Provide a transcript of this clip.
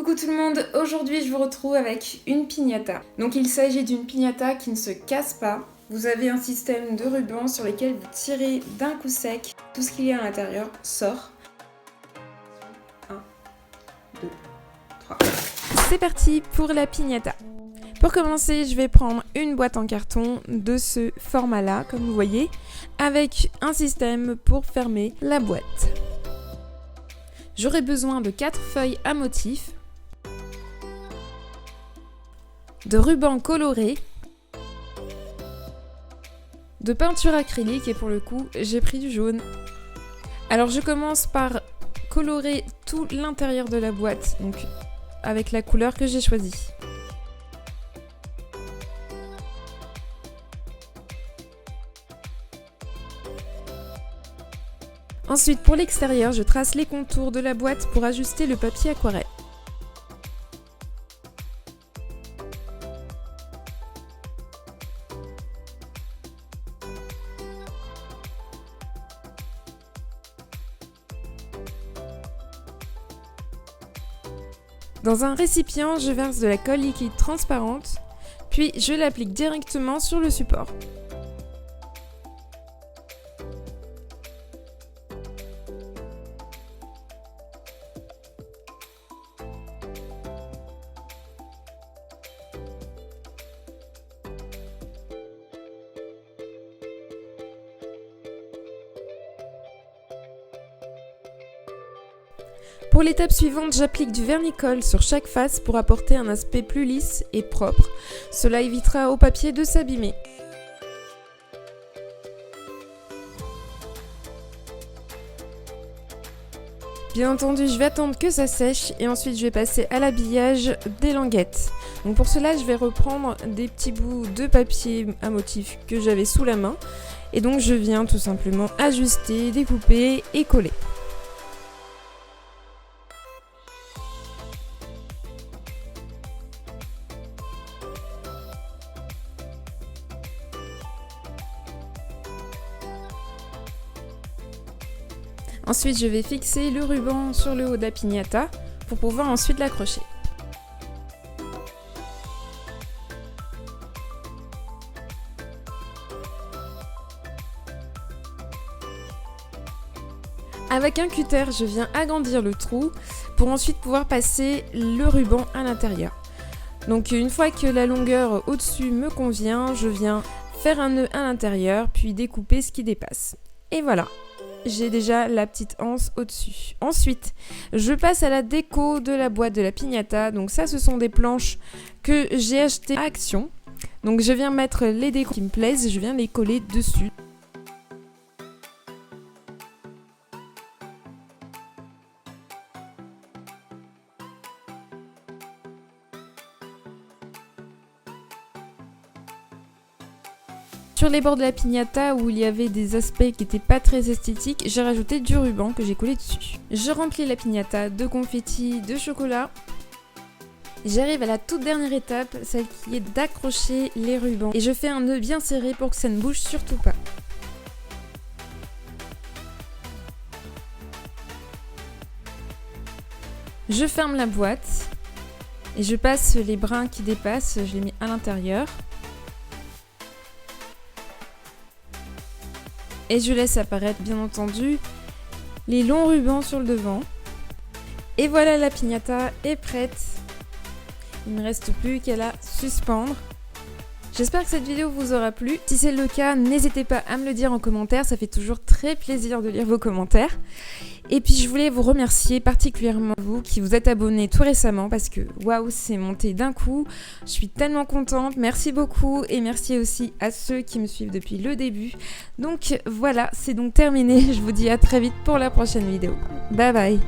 Coucou tout le monde, aujourd'hui je vous retrouve avec une piñata. Donc il s'agit d'une piñata qui ne se casse pas. Vous avez un système de ruban sur lequel vous tirez d'un coup sec. Tout ce qu'il y a à l'intérieur sort. 1, 2, 3. C'est parti pour la piñata. Pour commencer, je vais prendre une boîte en carton de ce format-là, comme vous voyez, avec un système pour fermer la boîte. J'aurai besoin de 4 feuilles à motif, de ruban coloré, de peinture acrylique et pour le coup, j'ai pris du jaune. Alors je commence par colorer tout l'intérieur de la boîte, donc avec la couleur que j'ai choisie. Ensuite, pour l'extérieur, je trace les contours de la boîte pour ajuster le papier aquarelle. Dans un récipient, je verse de la colle liquide transparente, puis je l'applique directement sur le support. Pour l'étape suivante, j'applique du vernis-colle sur chaque face pour apporter un aspect plus lisse et propre. Cela évitera au papier de s'abîmer. Bien entendu, je vais attendre que ça sèche et ensuite je vais passer à l'habillage des languettes. Donc pour cela, je vais reprendre des petits bouts de papier à motif que j'avais sous la main et donc je viens tout simplement ajuster, découper et coller. Ensuite, je vais fixer le ruban sur le haut de la piñata pour pouvoir ensuite l'accrocher. Avec un cutter, je viens agrandir le trou pour ensuite pouvoir passer le ruban à l'intérieur. Donc une fois que la longueur au-dessus me convient, je viens faire un nœud à l'intérieur puis découper ce qui dépasse. Et voilà! J'ai déjà la petite anse au-dessus. Ensuite, je passe à la déco de la boîte de la piñata. Donc ça, ce sont des planches que j'ai achetées à Action. Donc je viens mettre les décos qui me plaisent et je viens les coller dessus. Sur les bords de la piñata où il y avait des aspects qui n'étaient pas très esthétiques, j'ai rajouté du ruban que j'ai collé dessus. Je remplis la piñata de confettis de chocolat. J'arrive à la toute dernière étape, celle qui est d'accrocher les rubans. Et je fais un nœud bien serré pour que ça ne bouge surtout pas. Je ferme la boîte et je passe les brins qui dépassent, je les mets à l'intérieur. Et je laisse apparaître bien entendu les longs rubans sur le devant. Et voilà, la piñata est prête. Il ne me reste plus qu'à la suspendre. J'espère que cette vidéo vous aura plu. Si c'est le cas, n'hésitez pas à me le dire en commentaire. Ça fait toujours très plaisir de lire vos commentaires. Et puis je voulais vous remercier particulièrement vous qui vous êtes abonnés tout récemment parce que waouh, c'est monté d'un coup. Je suis tellement contente. Merci beaucoup et merci aussi à ceux qui me suivent depuis le début. Donc voilà, c'est donc terminé. Je vous dis à très vite pour la prochaine vidéo. Bye bye.